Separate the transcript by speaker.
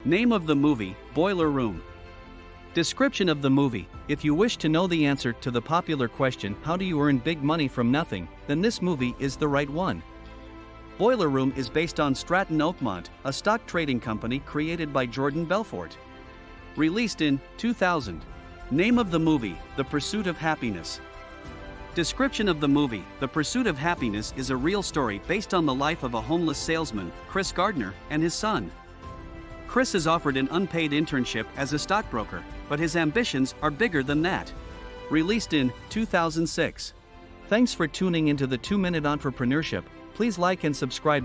Speaker 1: Name of the movie, Boiler Room. Description of the movie. If you wish to know the answer to the popular question, how do you earn big money from nothing, then this movie is the right one. Boiler Room is based on Stratton Oakmont, a stock trading company created by Jordan Belfort. Released in 2000. Name of the movie, The Pursuit of Happiness. Description of the movie, The Pursuit of Happiness is a real story based on the life of a homeless salesman, Chris Gardner, and his son. Chris is offered an unpaid internship as a stockbroker, but his ambitions are bigger than that. Released in 2006. Thanks for tuning into the 2 Minute Entrepreneurship. Please like and subscribe.